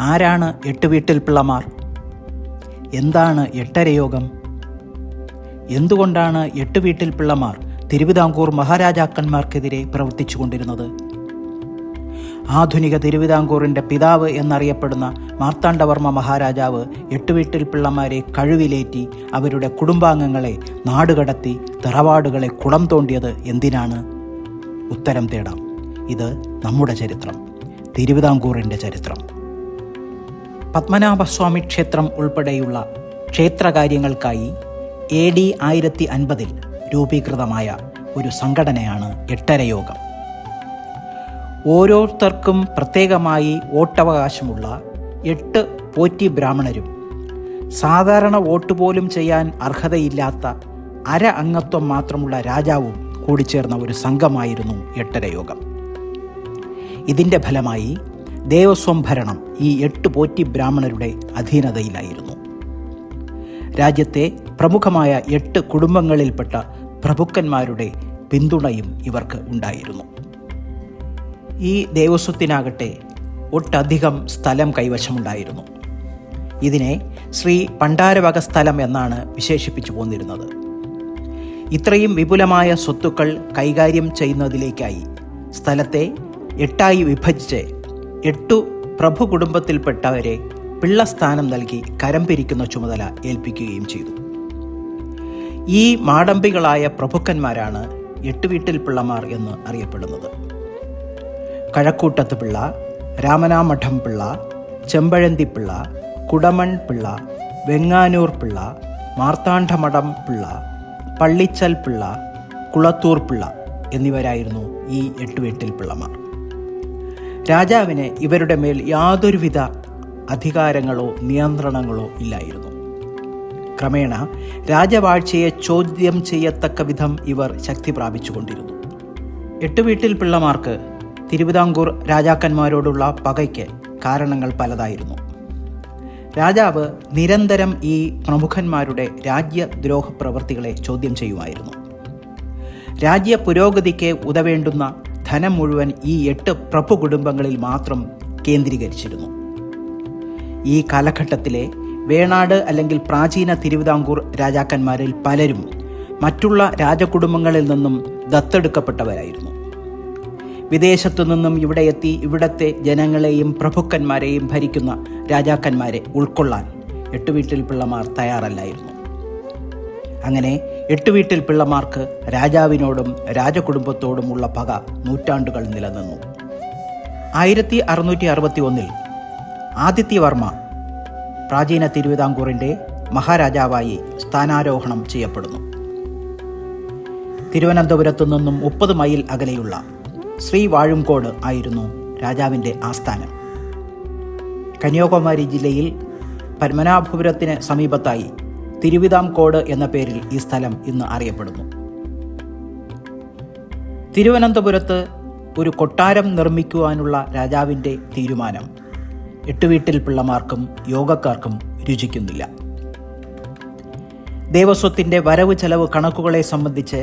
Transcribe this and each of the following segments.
ആരാണ് എട്ടുവീട്ടിൽ പിള്ളമാർ? എന്താണ് എട്ടരയോഗം? എന്തുകൊണ്ടാണ് എട്ടുവീട്ടിൽ പിള്ളമാർ തിരുവിതാംകൂർ മഹാരാജാക്കന്മാർക്കെതിരെ പ്രവർത്തിച്ചു കൊണ്ടിരുന്നത്? ആധുനിക തിരുവിതാംകൂറിൻ്റെ പിതാവ് എന്നറിയപ്പെടുന്ന മാർത്താണ്ഡവർമ്മ മഹാരാജാവ് എട്ടുവീട്ടിൽ പിള്ളമാരെ കഴിവിലേറ്റി അവരുടെ കുടുംബാംഗങ്ങളെ നാടുകടത്തി തറവാടുകളെ കുളം തോണ്ടിയത് എന്തിനാണ്? ഉത്തരം തേടാം. ഇത് നമ്മുടെ ചരിത്രം, തിരുവിതാംകൂറിൻ്റെ ചരിത്രം. പത്മനാഭസ്വാമി ക്ഷേത്രം ഉൾപ്പെടെയുള്ള ക്ഷേത്രകാര്യങ്ങൾക്കായി AD 1050 രൂപീകൃതമായ ഒരു സംഘടനയാണ് എട്ടരയോഗം. ഓരോരുത്തർക്കും പ്രത്യേകമായി വോട്ടവകാശമുള്ള 8 പോറ്റി ബ്രാഹ്മണരും സാധാരണ വോട്ട് പോലും ചെയ്യാൻ അർഹതയില്ലാത്ത അര അംഗത്വം മാത്രമുള്ള രാജാവും കൂടിച്ചേർന്ന ഒരു സംഘമായിരുന്നു എട്ടരയോഗം. ഇതിൻ്റെ ഫലമായി ദേവസ്വം ഭരണം ഈ 8 പോറ്റി ബ്രാഹ്മണരുടെ അധീനതയിലായിരുന്നു. രാജ്യത്തെ പ്രമുഖമായ 8 കുടുംബങ്ങളിൽപ്പെട്ട പ്രഭുക്കന്മാരുടെ പിന്തുണയും ഇവർക്ക് ഉണ്ടായിരുന്നു. ഈ ദേവസ്വത്തിനാകട്ടെ ഒട്ടധികം സ്ഥലം കൈവശമുണ്ടായിരുന്നു. ഇതിനെ ശ്രീ പണ്ടാരവക സ്ഥലം എന്നാണ് വിശേഷിപ്പിച്ചു പോന്നിരുന്നത്. ഇത്രയും വിപുലമായ സ്വത്തുക്കൾ കൈകാര്യം ചെയ്യുന്നതിലേക്കായി സ്ഥലത്തെ 8ആയി വിഭജിച്ച് 8 പ്രഭു കുടുംബത്തിൽപ്പെട്ടവരെ പിള്ളസ്ഥാനം നൽകി കരം പിരിക്കുന്ന ചുമതല ഏൽപ്പിക്കുകയും ചെയ്തു. ഈ മാടമ്പികളായ പ്രഭുക്കന്മാരാണ് എട്ടുവീട്ടിൽ പിള്ളമാർ എന്ന് അറിയപ്പെടുന്നത്. കഴക്കൂട്ടത്ത് പിള്ള, രാമനാമഠം പിള്ള, ചെമ്പഴന്തി പിള്ള, കുടമൺ പിള്ള, വെങ്ങാനൂർ പിള്ള, മാർത്താണ്ഡമഠം പിള്ള, പള്ളിച്ചൽ പിള്ള, കുളത്തൂർ പിള്ള എന്നിവരായിരുന്നു ഈ എട്ടുവീട്ടിൽ പിള്ളമാർ. രാജാവിന് ഇവരുടെ മേൽ യാതൊരുവിധ അധികാരങ്ങളോ നിയന്ത്രണങ്ങളോ ഇല്ലായിരുന്നു. ക്രമേണ രാജവാഴ്ചയെ ചോദ്യം ചെയ്യത്തക്ക വിധം ഇവർ ശക്തി പ്രാപിച്ചുകൊണ്ടിരുന്നു. എട്ടുവീട്ടിൽ പിള്ളമാർക്ക് തിരുവിതാംകൂർ രാജാക്കന്മാരോടുള്ള പകയ്ക്ക് കാരണങ്ങൾ പലതായിരുന്നു. രാജാവ് നിരന്തരം ഈ പ്രമുഖന്മാരുടെ രാജ്യദ്രോഹ പ്രവൃത്തികളെ ചോദ്യം ചെയ്യുമായിരുന്നു. രാജ്യ പുരോഗതിക്ക് ഉതവേണ്ടുന്ന ധനം മുഴുവൻ ഈ 8 പ്രഭു കുടുംബങ്ങളിൽ മാത്രം കേന്ദ്രീകരിച്ചിരുന്നു. ഈ കാലഘട്ടത്തിലെ വേണാട് അല്ലെങ്കിൽ പ്രാചീന തിരുവിതാംകൂർ രാജാക്കന്മാരിൽ പലരും മറ്റുള്ള രാജകുടുംബങ്ങളിൽ നിന്നും ദത്തെടുക്കപ്പെട്ടവരായിരുന്നു. വിദേശത്തു നിന്നും ഇവിടെ എത്തി ഇവിടത്തെ ജനങ്ങളെയും പ്രഭുക്കന്മാരെയും ഭരിക്കുന്ന രാജാക്കന്മാരെ ഉൾക്കൊള്ളാൻ എട്ടുവീട്ടിൽ പിള്ളമാർ തയ്യാറല്ലായിരുന്നു. അങ്ങനെ എട്ടുവീട്ടിൽ പിള്ളമാർക്ക് രാജാവിനോടും രാജകുടുംബത്തോടുമുള്ള പക നൂറ്റാണ്ടുകൾ നിലനിന്നു. 1661 ആദിത്യവർമ്മ പ്രാചീന തിരുവിതാംകൂറിൻ്റെ മഹാരാജാവായി സ്ഥാനാരോഹണം ചെയ്യപ്പെടുന്നു. തിരുവനന്തപുരത്തു നിന്നും 30 മൈൽ അകലെയുള്ള ശ്രീ വാഴുംകോട് ആയിരുന്നു രാജാവിൻ്റെ ആസ്ഥാനം. കന്യാകുമാരി ജില്ലയിൽ പത്മനാഭപുരത്തിന് സമീപത്തായി തിരുവിതാംകോട് എന്ന പേരിൽ ഈ സ്ഥലം ഇന്ന് അറിയപ്പെടുന്നു. തിരുവനന്തപുരത്ത് ഒരു കൊട്ടാരം നിർമ്മിക്കുവാനുള്ള രാജാവിൻ്റെ തീരുമാനം എട്ടുവീട്ടിൽ പിള്ളമാർക്കും യോഗക്കാർക്കും രുചിക്കുന്നില്ല. ദേവസ്വത്തിൻ്റെ വരവ് ചെലവ് കണക്കുകളെ സംബന്ധിച്ച്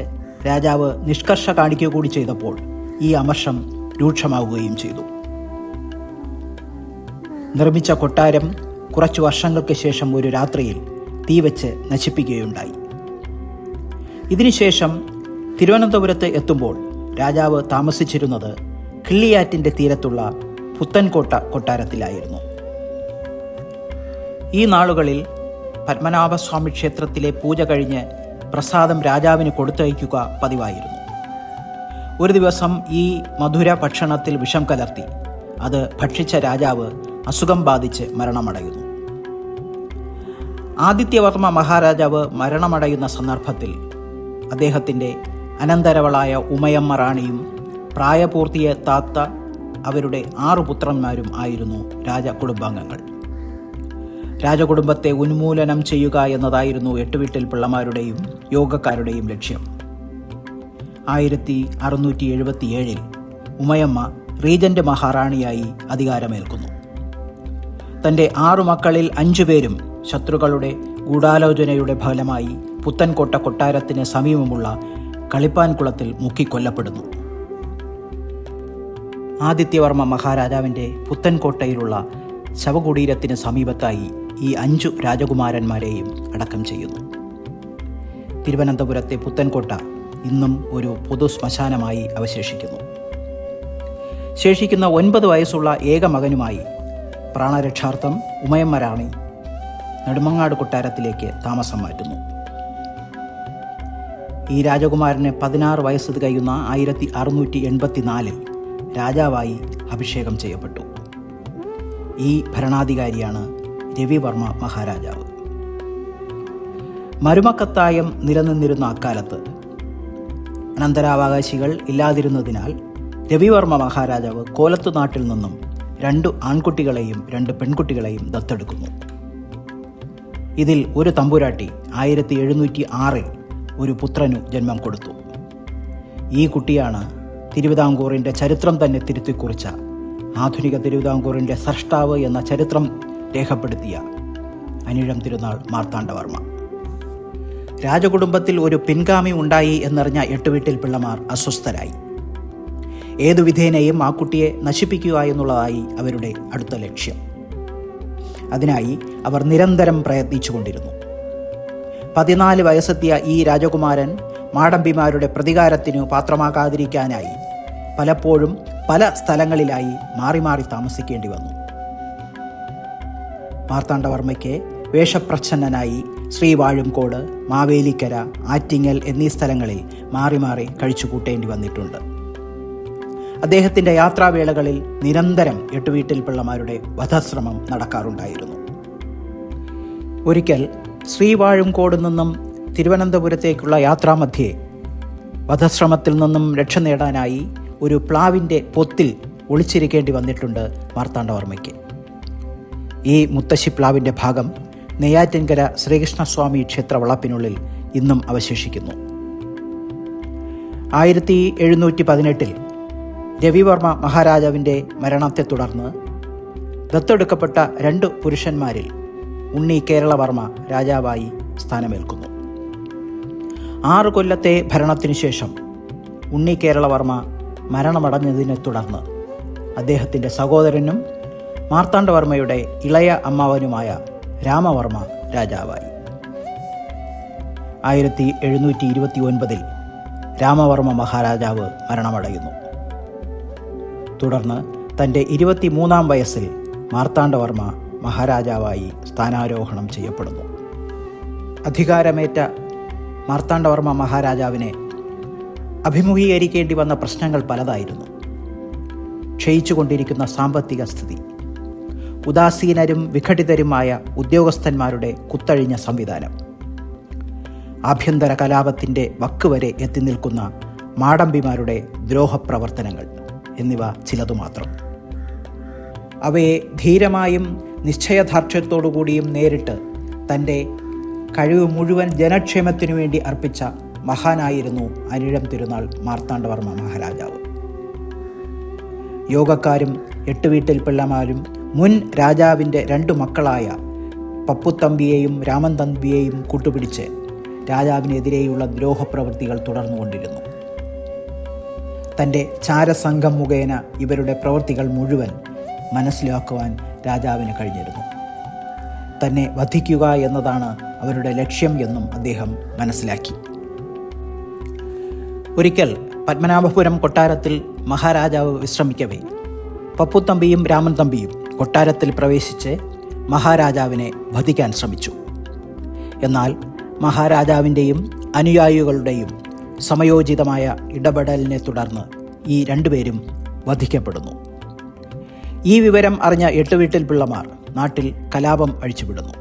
രാജാവ് നിഷ്കർഷ കാണിക്കുക കൂടി ചെയ്തപ്പോൾ ഈ അമർഷം രൂക്ഷമാവുകയും ചെയ്തു. നിർമ്മിച്ച കൊട്ടാരം കുറച്ചു വർഷങ്ങൾക്ക് ശേഷം ഒരു രാത്രിയിൽ തീവച്ച് നശിപ്പിക്കുകയുണ്ടായി. ഇതിനുശേഷം തിരുവനന്തപുരത്ത് എത്തുമ്പോൾ രാജാവ് താമസിച്ചിരുന്നത് കിള്ളിയാറ്റിൻ്റെ തീരത്തുള്ള പുത്തൻകോട്ട കൊട്ടാരത്തിലായിരുന്നു. ഈ നാളുകളിൽ പത്മനാഭസ്വാമി ക്ഷേത്രത്തിലെ പൂജ കഴിഞ്ഞ് പ്രസാദം രാജാവിന് കൊടുത്തയക്കുക പതിവായിരുന്നു. ഒരു ദിവസം ഈ മധുര ഭക്ഷണത്തിൽ വിഷം കലർത്തി അത് ഭക്ഷിച്ച രാജാവ് അസുഖം ബാധിച്ച് മരണമടയുന്നു. ആദിത്യവർമ്മ മഹാരാജാവ് മരണമടയുന്ന സന്ദർഭത്തിൽ അദ്ദേഹത്തിൻ്റെ അനന്തരവളായ ഉമയമ്മ റാണിയും പ്രായപൂർത്തിയെത്താത്ത അവരുടെ 6 പുത്രന്മാരും ആയിരുന്നു രാജകുടുംബാംഗങ്ങൾ. രാജകുടുംബത്തെ ഉന്മൂലനം ചെയ്യുക എന്നതായിരുന്നു എട്ടുവീട്ടിൽ പിള്ളമാരുടെയും യോഗക്കാരുടെയും ലക്ഷ്യം. 1677 ഉമയമ്മ റീജന്റ് മഹാറാണിയായി അധികാരമേൽക്കുന്നു. തൻ്റെ 6 മക്കളിൽ 5 പേരും ശത്രുക്കളുടെ ഗൂഢാലോചനയുടെ ഫലമായി പുത്തൻകോട്ട കൊട്ടാരത്തിന് സമീപമുള്ള കളിപ്പാൻകുളത്തിൽ മുക്കിക്കൊല്ലപ്പെടുന്നു. ആദിത്യവർമ്മ മഹാരാജാവിൻ്റെ പുത്തൻകോട്ടയിലുള്ള ശവകുടീരത്തിന് സമീപത്തായി ഈ 5 രാജകുമാരന്മാരെയും അടക്കം ചെയ്യുന്നു. തിരുവനന്തപുരത്തെ പുത്തൻകോട്ട ഇന്നും ഒരു പൊതു ശ്മശാനമായി അവശേഷിക്കുന്നു. ശേഷിക്കുന്ന 9 വയസ്സുള്ള ഏക മകനുമായി പ്രാണരക്ഷാർത്ഥം ഉമയമ്മ റാണി നെടുമങ്ങാട് കൊട്ടാരത്തിലേക്ക് താമസം മാറ്റുന്നു. ഈ രാജകുമാരന് 16 വയസ്സ് തികയുന്ന 1684 രാജാവായി അഭിഷേകം ചെയ്യപ്പെട്ടു. ഈ ഭരണാധികാരിയാണ് രവിവർമ്മ മഹാരാജാവ്. മരുമക്കത്തായം നിലനിന്നിരുന്ന അക്കാലത്ത് അനന്തരാവകാശികൾ ഇല്ലാതിരുന്നതിനാൽ രവിവർമ്മ മഹാരാജാവ് കോലത്തുനാട്ടിൽ നിന്നും 2 ആൺകുട്ടികളെയും 2 പെൺകുട്ടികളെയും ദത്തെടുക്കുന്നു. ഇതിൽ ഒരു തമ്പുരാട്ടി 1706 ഒരു പുത്രനു ജന്മം കൊടുത്തു. ഈ കുട്ടിയാണ് തിരുവിതാംകൂറിൻ്റെ ചരിത്രം തന്നെ തിരുത്തിക്കുറിച്ച ആധുനിക തിരുവിതാംകൂറിൻ്റെ സ്രഷ്ടാവ് എന്ന ചരിത്രം രേഖപ്പെടുത്തിയ അനിഴം തിരുനാൾ മാർത്താണ്ഡവർമ്മ. രാജകുടുംബത്തിൽ ഒരു പിൻഗാമി ഉണ്ടായി എന്നറിഞ്ഞ എട്ടുവീട്ടിൽ പിള്ളമാർ അസ്വസ്ഥരായി. ഏതു വിധേനയും ആ കുട്ടിയെ നശിപ്പിക്കുക എന്നുള്ളതായി അവരുടെ അടുത്ത ലക്ഷ്യം. അതിനായി അവർ നിരന്തരം പ്രയത്നിച്ചുകൊണ്ടിരുന്നു. 14 വയസ്സെത്തിയ ഈ രാജകുമാരൻ മാടമ്പിമാരുടെ പ്രതികാരത്തിനു പാത്രമാകാതിരിക്കാനായി പലപ്പോഴും പല സ്ഥലങ്ങളിലായി മാറി മാറി താമസിക്കേണ്ടി വന്നു. മാർത്താണ്ഡവർമ്മയ്ക്ക് വേഷപ്രച്ഛന്നനായി ശ്രീവാഴുംകോട്, മാവേലിക്കര, ആറ്റിങ്ങൽ എന്നീ സ്ഥലങ്ങളിൽ മാറി മാറി കഴിച്ചുകൂട്ടേണ്ടി വന്നിട്ടുണ്ട്. അദ്ദേഹത്തിൻ്റെ യാത്രാവേളകളിൽ നിരന്തരം എട്ടുവീട്ടിൽ പിള്ളമാരുടെ വധശ്രമം നടക്കാറുണ്ടായിരുന്നു. ഒരിക്കൽ ശ്രീവാഴുംകോട് നിന്നും തിരുവനന്തപുരത്തേക്കുള്ള യാത്രാമധ്യേ വധശ്രമത്തിൽ നിന്നും രക്ഷ നേടാനായി ഒരു പ്ലാവിൻ്റെ പൊത്തിൽ ഒളിച്ചിരിക്കേണ്ടി വന്നിട്ടുണ്ട് മാർത്താണ്ഡവർമ്മയ്ക്ക്. ഈ മുത്തശ്ശി പ്ലാവിൻ്റെ ഭാഗം നെയ്യാറ്റിൻകര ശ്രീകൃഷ്ണസ്വാമി ക്ഷേത്ര വളപ്പിനുള്ളിൽ ഇന്നും അവശേഷിക്കുന്നു. 1718 രവിവർമ്മ മഹാരാജാവിൻ്റെ മരണത്തെ തുടർന്ന് ദത്തെടുക്കപ്പെട്ട 2 പുരുഷന്മാരിൽ ഉണ്ണി കേരളവർമ്മ രാജാവായി സ്ഥാനമേൽക്കുന്നു. 6 കൊല്ലത്തെ ഭരണത്തിനു ശേഷം ഉണ്ണി കേരളവർമ്മ മരണമടഞ്ഞതിനെ തുടർന്ന് അദ്ദേഹത്തിൻ്റെ സഹോദരനും മാർത്താണ്ഡവർമ്മയുടെ ഇളയ അമ്മാവനുമായ രാമവർമ്മ രാജാവായി. 1729 രാമവർമ്മ മഹാരാജാവ് മരണമടയുന്നു. തുടർന്ന് തൻ്റെ 23-ാം വയസ്സിൽ മാർത്താണ്ഡവർമ്മ മഹാരാജാവായി സ്ഥാനാരോഹണം ചെയ്യപ്പെടുന്നു. അധികാരമേറ്റ മാർത്താണ്ഡവർമ്മ മഹാരാജാവിനെ അഭിമുഖീകരിക്കേണ്ടി വന്ന പ്രശ്നങ്ങൾ പലതായിരുന്നു. ക്ഷയിച്ചുകൊണ്ടിരിക്കുന്ന സാമ്പത്തിക സ്ഥിതി, ഉദാസീനരും വിഘടിതരുമായ ഉദ്യോഗസ്ഥന്മാരുടെ കുത്തഴിഞ്ഞ സംവിധാനം, ആഭ്യന്തര കലാപത്തിൻ്റെ വക്കുവരെ എത്തി നിൽക്കുന്ന മാടമ്പിമാരുടെ ദ്രോഹപ്രവർത്തനങ്ങൾ എന്നിവ ചിലതുമാത്രം. അവയെ ധീരമായും നിശ്ചയദാർഢ്യത്തോടുകൂടിയും നേരിട്ട് തൻ്റെ കഴിവ് മുഴുവൻ ജനക്ഷേമത്തിനു വേണ്ടി അർപ്പിച്ച മഹാനായിരുന്നു അനിഴം തിരുനാൾ മാർത്താണ്ഡവർമ്മ മഹാരാജാവ്. യോഗക്കാരും എട്ടുവീട്ടിൽ പിള്ളമാരും മുൻ രാജാവിൻ്റെ 2 മക്കളായ പപ്പുത്തമ്പിയെയും രാമൻ തമ്പിയെയും കൂട്ടുപിടിച്ച് രാജാവിനെതിരെയുള്ള ദ്രോഹപ്രവൃത്തികൾ തുടർന്നുകൊണ്ടിരുന്നു. തൻ്റെ ചാരസംഘം മുഖേന ഇവരുടെ പ്രവൃത്തികൾ മുഴുവൻ മനസ്സിലാക്കുവാൻ രാജാവിന് കഴിഞ്ഞിരുന്നു. തന്നെ വധിക്കുക എന്നതാണ് അവരുടെ ലക്ഷ്യം എന്നും അദ്ദേഹം മനസ്സിലാക്കി. ഒരിക്കൽ പത്മനാഭപുരം കൊട്ടാരത്തിൽ മഹാരാജാവ് വിശ്രമിക്കവേ പപ്പുത്തമ്പിയും രാമൻ തമ്പിയും കൊട്ടാരത്തിൽ പ്രവേശിച്ച് മഹാരാജാവിനെ വധിക്കാൻ ശ്രമിച്ചു. എന്നാൽ മഹാരാജാവിൻ്റെയും അനുയായികളുടെയും സമയോചിതമായ ഇടപെടലിനെ തുടർന്ന് ഈ 2 പേരും വധിക്കപ്പെടുന്നു. ഈ വിവരം അറിഞ്ഞ എട്ടുവീട്ടിൽ പിള്ളമാർ നാട്ടിൽ കലാപം അഴിച്ചുവിടുന്നു.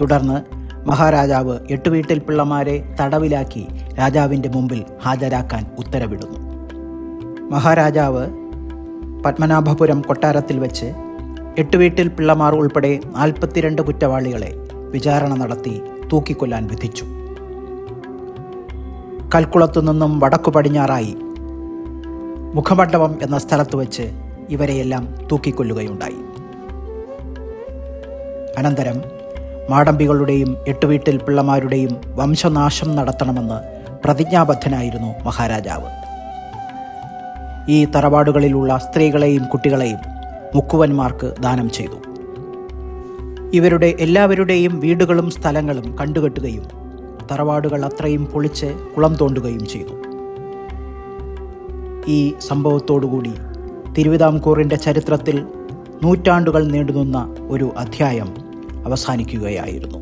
തുടർന്ന് മഹാരാജാവ് എട്ടുവീട്ടിൽ പിള്ളമാരെ തടവിലാക്കി രാജാവിൻ്റെ മുമ്പിൽ ഹാജരാക്കാൻ ഉത്തരവിടുന്നു. മഹാരാജാവ് പത്മനാഭപുരം കൊട്ടാരത്തിൽ വെച്ച് എട്ടുവീട്ടിൽ പിള്ളമാർ ഉൾപ്പെടെ 42 കുറ്റവാളികളെ വിചാരണ നടത്തി തൂക്കിക്കൊല്ലാൻ വിധിച്ചു. കൽക്കുളത്തു നിന്നും വടക്കു പടിഞ്ഞാറായി മുഖമണ്ഡപം എന്ന സ്ഥലത്ത് വെച്ച് ഇവരെയെല്ലാം തൂക്കിക്കൊല്ലുകയുണ്ടായി. അനന്തരം മാടമ്പികളുടെയും എട്ടുവീട്ടിൽ പിള്ളമാരുടെയും വംശനാശം നടത്തണമെന്ന് പ്രതിജ്ഞാബദ്ധനായിരുന്നു മഹാരാജാവ്. ഈ തറവാടുകളിലുള്ള സ്ത്രീകളെയും കുട്ടികളെയും മുക്കുവന്മാർക്ക് ദാനം ചെയ്തു. ഇവരുടെ എല്ലാവരുടെയും വീടുകളും സ്ഥലങ്ങളും കണ്ടുകെട്ടുകയും തറവാടുകൾ അത്രയും പൊളിച്ച് കുളം തോണ്ടുകയും ചെയ്തു. ഈ സംഭവത്തോടുകൂടി തിരുവിതാംകൂറിൻ്റെ ചരിത്രത്തിൽ നൂറ്റാണ്ടുകൾ നീണ്ടുനിന്ന ഒരു അധ്യായം അവസാനിക്കുകയായിരുന്നു.